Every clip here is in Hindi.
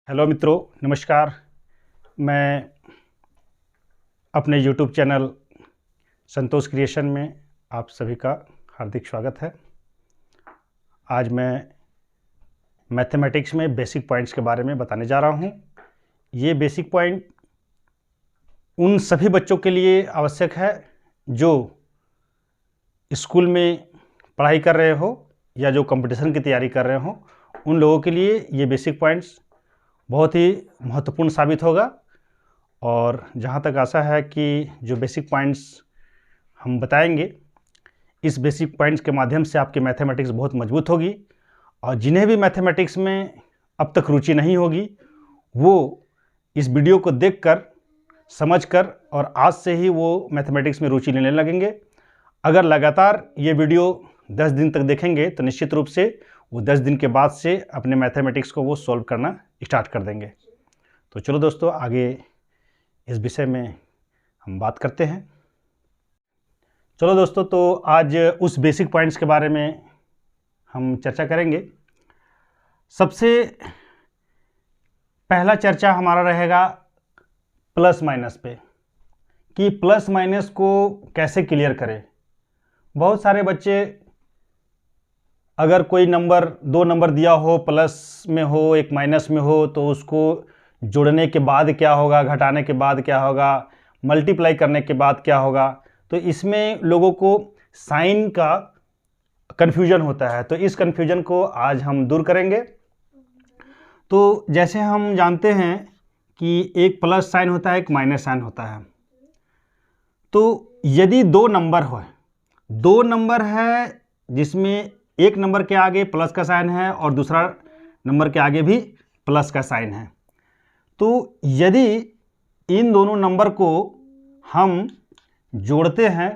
हेलो मित्रों, नमस्कार। मैं अपने यूट्यूब चैनल संतोष क्रिएशन में आप सभी का हार्दिक स्वागत है। आज मैं मैथमेटिक्स में बेसिक पॉइंट्स के बारे में बताने जा रहा हूँ। ये बेसिक पॉइंट उन सभी बच्चों के लिए आवश्यक है जो स्कूल में पढ़ाई कर रहे हो या जो कंपटीशन की तैयारी कर रहे हो। उन लोगों के लिए ये बेसिक पॉइंट्स बहुत ही महत्वपूर्ण साबित होगा। और जहाँ तक आशा है कि जो बेसिक पॉइंट्स हम बताएंगे, इस बेसिक पॉइंट्स के माध्यम से आपकी मैथमेटिक्स बहुत मजबूत होगी। और जिन्हें भी मैथमेटिक्स में अब तक रुचि नहीं होगी, वो इस वीडियो को देखकर, समझकर और आज से ही वो मैथमेटिक्स में रुचि लेने लगेंगे। अगर लगातार ये वीडियो 10 दिन तक देखेंगे तो निश्चित रूप से वो 10 दिन के बाद से अपने मैथमेटिक्स को वो सॉल्व करना स्टार्ट कर देंगे। तो चलो दोस्तों, आगे इस विषय में हम बात करते हैं। चलो दोस्तों, तो आज उस बेसिक पॉइंट्स के बारे में हम चर्चा करेंगे। सबसे पहला चर्चा हमारा रहेगा प्लस माइनस पे, कि प्लस माइनस को कैसे क्लियर करें। बहुत सारे बच्चे, अगर कोई नंबर, 2 नंबर दिया हो, प्लस में हो एक माइनस में हो, तो उसको जोड़ने के बाद क्या होगा, घटाने के बाद क्या होगा, मल्टीप्लाई करने के बाद क्या होगा, तो इसमें लोगों को साइन का कन्फ्यूजन होता है। तो इस कन्फ्यूजन को आज हम दूर करेंगे। तो जैसे हम जानते हैं कि एक प्लस साइन होता है, एक माइनस साइन होता है। तो यदि 2 नंबर हो, 2 नंबर है जिसमें एक नंबर के आगे प्लस का साइन है और दूसरा नंबर के आगे भी प्लस का साइन है, तो यदि इन दोनों नंबर को हम जोड़ते हैं,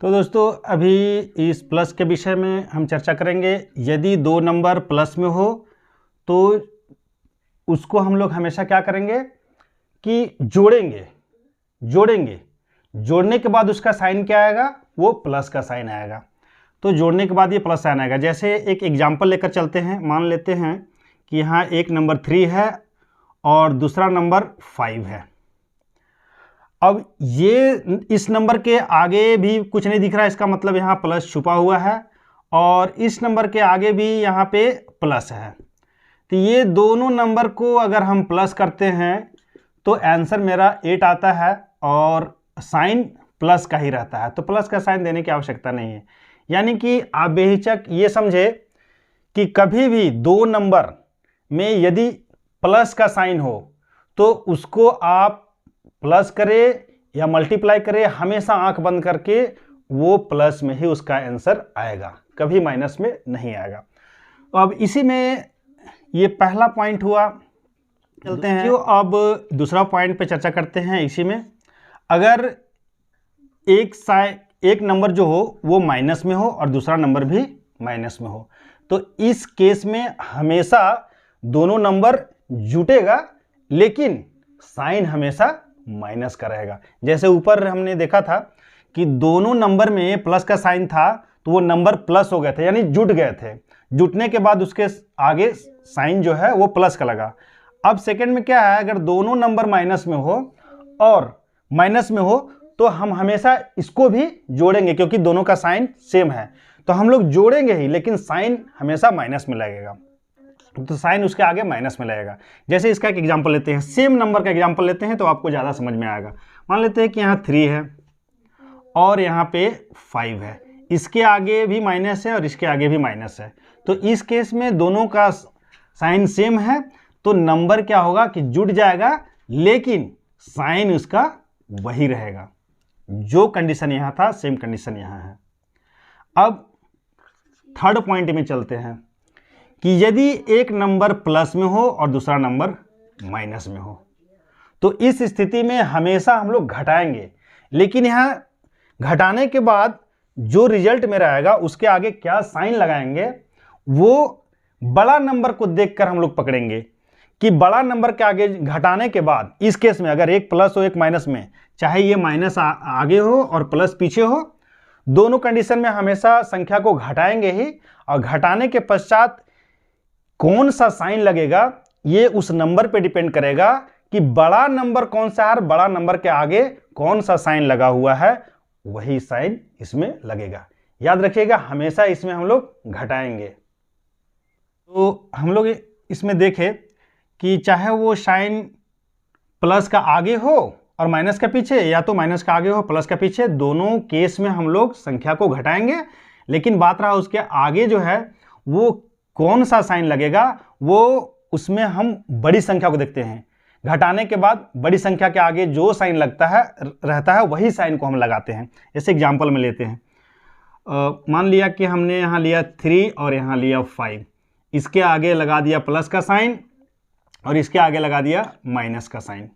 तो दोस्तों अभी इस प्लस के विषय में हम चर्चा करेंगे। यदि 2 नंबर प्लस में हो तो उसको हम लोग हमेशा क्या करेंगे कि जोड़ेंगे। जोड़ने के बाद उसका साइन क्या आएगा, वो प्लस का साइन आएगा। तो जोड़ने के बाद ये प्लस साइन आएगा। जैसे एक एग्जाम्पल लेकर चलते हैं। मान लेते हैं कि यहाँ एक नंबर 3 है और दूसरा नंबर 5 है। अब ये इस नंबर के आगे भी कुछ नहीं दिख रहा है, इसका मतलब यहाँ प्लस छुपा हुआ है, और इस नंबर के आगे भी यहाँ पे प्लस है। तो ये दोनों नंबर को अगर हम प्लस करते हैं तो आंसर मेरा 8 आता है और साइन प्लस का ही रहता है। तो प्लस का साइन देने की आवश्यकता नहीं है। यानी कि आप बेहिचक ये समझे कि कभी भी 2 नंबर में यदि प्लस का साइन हो तो उसको आप प्लस करें या मल्टीप्लाई करें, हमेशा आंख बंद करके वो प्लस में ही उसका आंसर आएगा, कभी माइनस में नहीं आएगा। तो अब इसी में ये पहला पॉइंट हुआ। चलते हैं जो अब दूसरा पॉइंट पे चर्चा करते हैं। इसी में अगर एक नंबर जो हो वो माइनस में हो और दूसरा नंबर भी माइनस में हो, तो इस केस में हमेशा दोनों नंबर जुटेगा, लेकिन साइन हमेशा माइनस का रहेगा। जैसे ऊपर हमने देखा था कि दोनों नंबर में प्लस का साइन था, तो वो नंबर प्लस हो गए थे, यानी जुट गए थे। जुटने के बाद उसके आगे साइन जो है वो प्लस का लगा। अब सेकंड में क्या है, अगर दोनों नंबर माइनस में हो और माइनस में हो तो हम हमेशा इसको भी जोड़ेंगे, क्योंकि दोनों का साइन सेम है। तो हम लोग जोड़ेंगे ही, लेकिन साइन हमेशा माइनस में लगेगा। तो साइन उसके आगे माइनस में लगेगा। जैसे इसका एक एग्जांपल लेते हैं, सेम नंबर का एग्जांपल लेते हैं तो आपको ज़्यादा समझ में आएगा। मान लेते हैं कि यहाँ 3 है और यहाँ पे 5 है, इसके आगे भी माइनस है और इसके आगे भी माइनस है। तो इस केस में दोनों का साइन सेम है, तो नंबर क्या होगा कि जुट जाएगा, लेकिन साइन उसका वही रहेगा। जो कंडीशन यहाँ था, सेम कंडीशन यहाँ है। अब थर्ड पॉइंट में चलते हैं कि यदि एक नंबर प्लस में हो और दूसरा नंबर माइनस में हो, तो इस स्थिति में हमेशा हम लोग घटाएंगे, लेकिन यहाँ घटाने के बाद जो रिजल्ट मेरा आएगा उसके आगे क्या साइन लगाएंगे, वो बड़ा नंबर को देखकर हम लोग पकड़ेंगे कि बड़ा नंबर के आगे घटाने के बाद, इस केस में अगर एक प्लस हो एक माइनस में, चाहे ये माइनस आगे हो और प्लस पीछे हो, दोनों कंडीशन में हमेशा संख्या को घटाएंगे ही, और घटाने के पश्चात कौन सा साइन लगेगा ये उस नंबर पे डिपेंड करेगा कि बड़ा नंबर कौन सा है और बड़ा नंबर के आगे कौन सा साइन लगा हुआ है, वही साइन इसमें लगेगा। याद रखिएगा, हमेशा इसमें हम लोग घटाएंगे। तो हम लोग इसमें देखें कि चाहे वो साइन प्लस का आगे हो और माइनस का पीछे, या तो माइनस का आगे हो प्लस का पीछे, दोनों केस में हम लोग संख्या को घटाएंगे। लेकिन बात रहा उसके आगे जो है वो कौन सा साइन लगेगा, वो उसमें हम बड़ी संख्या को देखते हैं। घटाने के बाद बड़ी संख्या के आगे जो साइन लगता है रहता है वही साइन को हम लगाते हैं। जैसे एग्जाम्पल में लेते हैं, मान लिया कि हमने यहाँ लिया 3 और यहाँ लिया 5, इसके आगे लगा दिया प्लस का साइन और इसके आगे लगा दिया माइनस का साइन।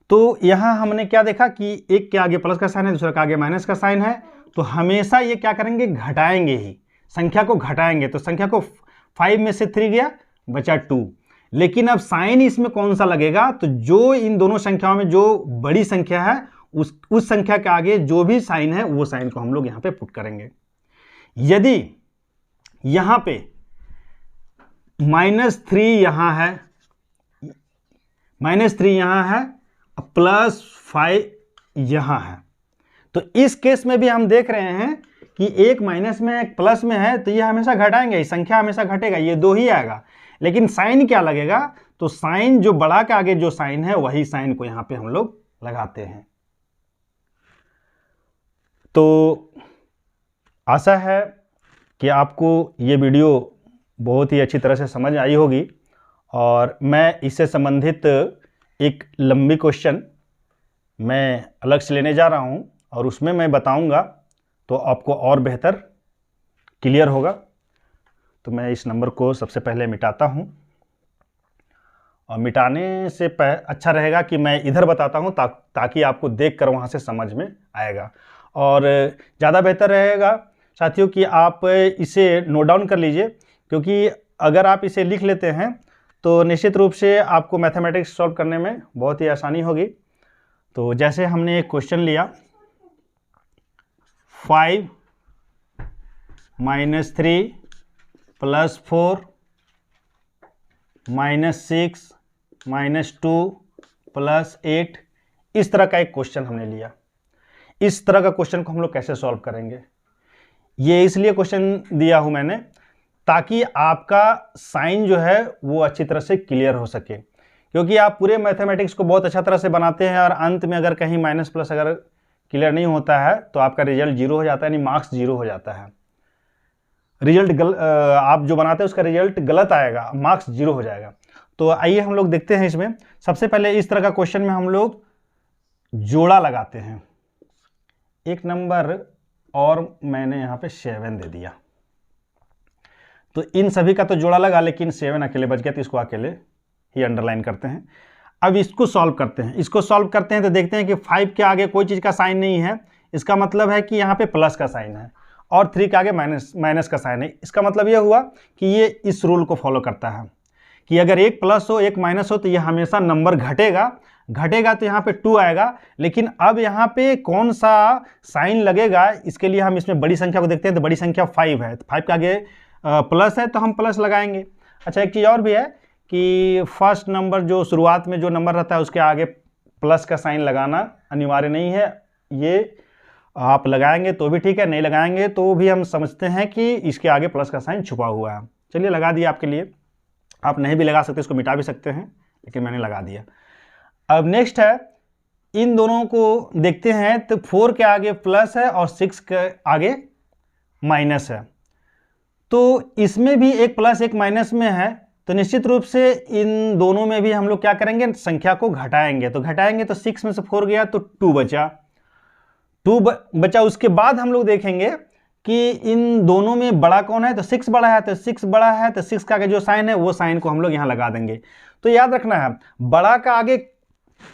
तो यहाँ हमने क्या देखा कि एक के आगे प्लस का साइन है, दूसरे के आगे माइनस का साइन है। तो हमेशा ये क्या करेंगे, घटाएंगे ही, संख्या को घटाएंगे। तो संख्या को 5 में से 3 गया, बचा 2। लेकिन अब साइन इसमें कौन सा लगेगा, तो जो इन दोनों संख्याओं में जो बड़ी संख्या है उस संख्या के आगे जो भी साइन है वो साइन को हम लोग यहाँ पे पुट करेंगे। यदि यहाँ पे -3 यहाँ है, -3 यहाँ है, +5 यहाँ है, तो इस केस में भी हम देख रहे हैं कि एक माइनस में एक प्लस में है, तो ये हमेशा घटाएंगे, संख्या हमेशा घटेगा, ये 2 ही आएगा। लेकिन साइन क्या लगेगा, तो साइन जो बड़ा के आगे जो साइन है वही साइन को यहां पे हम लोग लगाते हैं। तो आशा है कि आपको ये वीडियो बहुत ही अच्छी तरह से समझ आई होगी, और मैं इससे संबंधित एक लंबी क्वेश्चन मैं अलग से लेने जा रहा हूं और उसमें मैं बताऊंगा, तो आपको और बेहतर क्लियर होगा। तो मैं इस नंबर को सबसे पहले मिटाता हूं, और मिटाने से अच्छा रहेगा कि मैं इधर बताता हूं ताकि आपको देखकर वहां से समझ में आएगा। और ज़्यादा बेहतर रहेगा साथियों कि आप इसे नोट डाउन कर लीजिए, क्योंकि अगर आप इसे लिख लेते हैं तो निश्चित रूप से आपको मैथमेटिक्स सॉल्व करने में बहुत ही आसानी होगी। तो जैसे हमने एक क्वेश्चन लिया, 5 - 3 + 4 -6 -2 + 8, इस तरह का एक क्वेश्चन हमने लिया। इस तरह का क्वेश्चन को हम लोग कैसे सॉल्व करेंगे, ये इसलिए क्वेश्चन दिया हूं मैंने ताकि आपका साइन जो है वो अच्छी तरह से क्लियर हो सके। क्योंकि आप पूरे मैथमेटिक्स को बहुत अच्छा तरह से बनाते हैं और अंत में अगर कहीं माइनस प्लस अगर क्लियर नहीं होता है तो आपका रिजल्ट 0 हो जाता है, यानी मार्क्स 0 हो जाता है। रिजल्ट आप जो बनाते हैं उसका रिजल्ट गलत आएगा, मार्क्स 0 हो जाएगा। तो आइए हम लोग देखते हैं इसमें। सबसे पहले इस तरह का क्वेश्चन में हम लोग जोड़ा लगाते हैं। एक नंबर और मैंने यहाँ पे 7 दे दिया, तो इन सभी का तो जोड़ा लगा, लेकिन 7 अकेले बच गया, तो इसको अकेले ही अंडरलाइन करते हैं। अब इसको सॉल्व करते हैं। इसको सॉल्व करते हैं तो देखते हैं कि 5 के आगे कोई चीज़ का साइन नहीं है, इसका मतलब है कि यहाँ पे प्लस का साइन है, और 3 के आगे माइनस का साइन है। इसका मतलब यह हुआ कि ये इस रूल को फॉलो करता है कि अगर एक प्लस हो एक माइनस हो तो ये हमेशा नंबर घटेगा तो यहाँ पे 2 आएगा। लेकिन अब यहाँ पे कौन सा साइन लगेगा, इसके लिए हम इसमें बड़ी संख्या को देखते हैं। तो बड़ी संख्या 5 है, तो 5 के आगे प्लस है तो हम प्लस लगाएंगे। अच्छा, एक चीज़ और भी है कि फर्स्ट नंबर जो शुरुआत में जो नंबर रहता है उसके आगे प्लस का साइन लगाना अनिवार्य नहीं है, ये आप लगाएंगे तो भी ठीक है, नहीं लगाएंगे तो भी हम समझते हैं कि इसके आगे प्लस का साइन छुपा हुआ है। चलिए लगा दिया आपके लिए, आप नहीं भी लगा सकते, इसको मिटा भी सकते हैं, लेकिन मैंने लगा दिया। अब नेक्स्ट है, इन दोनों को देखते हैं। तो 4 के आगे प्लस है और 6 के आगे माइनस है, तो इसमें भी एक प्लस एक माइनस में है, तो निश्चित रूप से इन दोनों में भी हम लोग क्या करेंगे, संख्या को घटाएंगे। तो घटाएंगे तो 6 में से 4 गया तो 2 बचा। उसके बाद हम लोग देखेंगे कि इन दोनों में बड़ा कौन है, तो 6 बड़ा है, तो 6 बड़ा है, तो 6 का आगे जो साइन है वो साइन को हम लोग यहाँ लगा देंगे। तो याद रखना है, बड़ा का आगे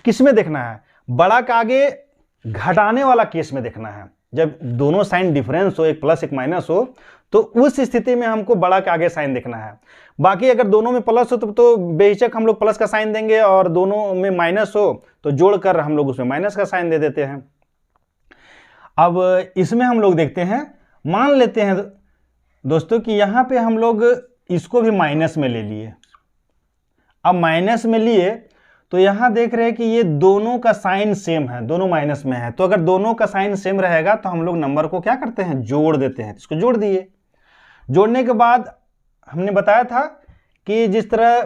किस में देखना है, बड़ा का आगे घटाने वाला केस में देखना है। जब दोनों साइन डिफरेंस हो, एक प्लस एक माइनस हो, तो उस स्थिति में हमको बड़ा के आगे साइन देखना है। बाकी अगर दोनों में प्लस हो तो बेशक हम लोग प्लस का साइन देंगे, और दोनों में माइनस हो तो जोड़कर हम लोग उसमें माइनस का साइन दे देते हैं। अब इसमें हम लोग देखते हैं, मान लेते हैं दोस्तों कि यहाँ पे हम लोग इसको भी माइनस में ले लिए, अब माइनस में लिए तो यहाँ देख रहे हैं कि ये दोनों का साइन सेम है, दोनों माइनस में है। तो अगर दोनों का साइन सेम रहेगा तो हम लोग नंबर को क्या करते हैं, जोड़ देते हैं। इसको जोड़ दिए। जोड़ने के बाद हमने बताया था कि जिस तरह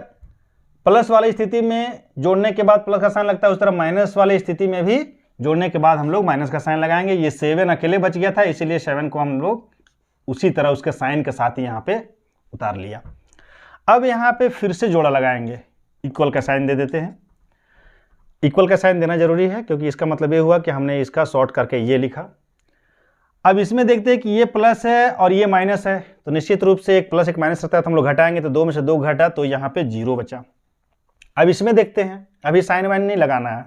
प्लस वाली स्थिति में जोड़ने के बाद प्लस का साइन लगता है, उस तरह माइनस वाली स्थिति में भी जोड़ने के बाद हम लोग माइनस का साइन लगाएंगे। ये 7 अकेले बच गया था, इसीलिए 7 को हम लोग उसी तरह उसके साइन के साथ ही यहाँ पे उतार लिया। अब यहाँ पे फिर से जोड़ा लगाएंगे, इक्वल का साइन दे देते हैं। इक्वल का साइन देना जरूरी है क्योंकि इसका मतलब ये हुआ कि हमने इसका शॉर्ट करके ये लिखा। अब इसमें देखते हैं कि ये प्लस है और ये माइनस है, तो निश्चित रूप से एक प्लस एक माइनस रहता है, तो हम लोग घटाएंगे तो 2 में से 2 घटा तो यहाँ पे 0 बचा। अब इसमें देखते हैं, अभी साइन वाइन नहीं लगाना है,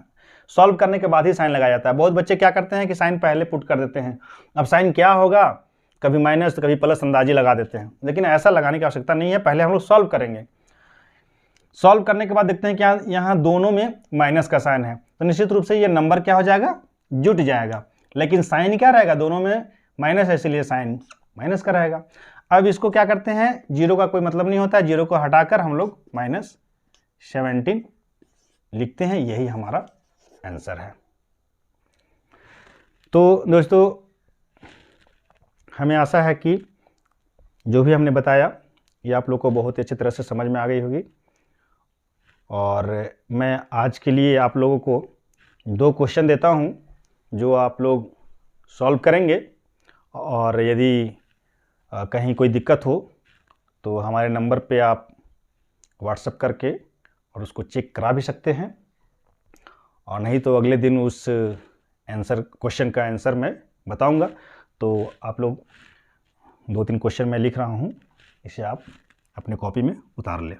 सॉल्व करने के बाद ही साइन लगाया जाता है। बहुत बच्चे क्या करते हैं कि साइन पहले पुट कर देते हैं। अब साइन क्या होगा, कभी माइनस तो कभी प्लस अंदाजी लगा देते हैं, लेकिन ऐसा लगाने की आवश्यकता नहीं है। पहले हम लोग सॉल्व करेंगे। सॉल्व करने के बाद देखते हैं क्या यहाँ दोनों में माइनस का साइन है, तो निश्चित रूप से ये नंबर क्या हो जाएगा, जुट जाएगा। लेकिन साइन क्या रहेगा, दोनों में माइनस है, इसलिए साइन माइनस का रहेगा। अब इसको क्या करते हैं, 0 का कोई मतलब नहीं होता है, 0 को हटाकर हम लोग -17 लिखते हैं। यही हमारा आंसर है। तो दोस्तों, हमें आशा है कि जो भी हमने बताया ये आप लोग को बहुत ही अच्छी तरह से समझ में आ गई होगी। और मैं आज के लिए आप लोगों को 2 क्वेश्चन देता हूं जो आप लोग सॉल्व करेंगे, और यदि कहीं कोई दिक्कत हो तो हमारे नंबर पे आप व्हाट्सएप करके और उसको चेक करा भी सकते हैं, और नहीं तो अगले दिन उस क्वेश्चन का आंसर मैं बताऊंगा। तो आप लोग 2-3 क्वेश्चन मैं लिख रहा हूं, इसे आप अपने कॉपी में उतार लें।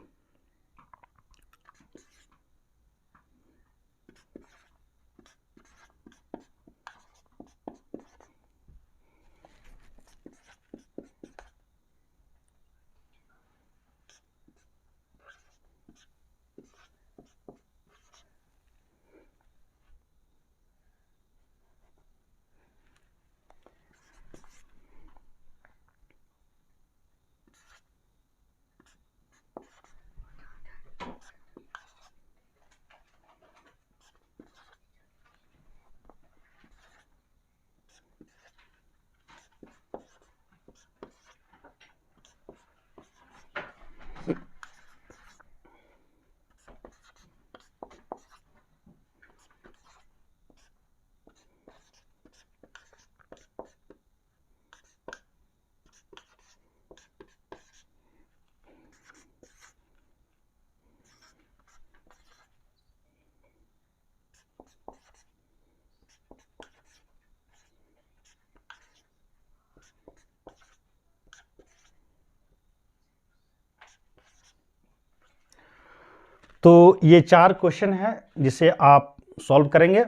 तो ये 4 क्वेश्चन हैं जिसे आप सॉल्व करेंगे,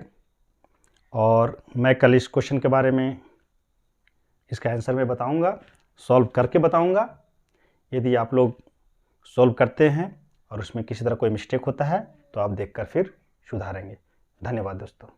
और मैं कल इस क्वेश्चन के बारे में इसका आंसर मैं बताऊंगा, सॉल्व करके बताऊंगा। यदि आप लोग सॉल्व करते हैं और उसमें किसी तरह कोई मिस्टेक होता है तो आप देखकर फिर सुधारेंगे। धन्यवाद दोस्तों।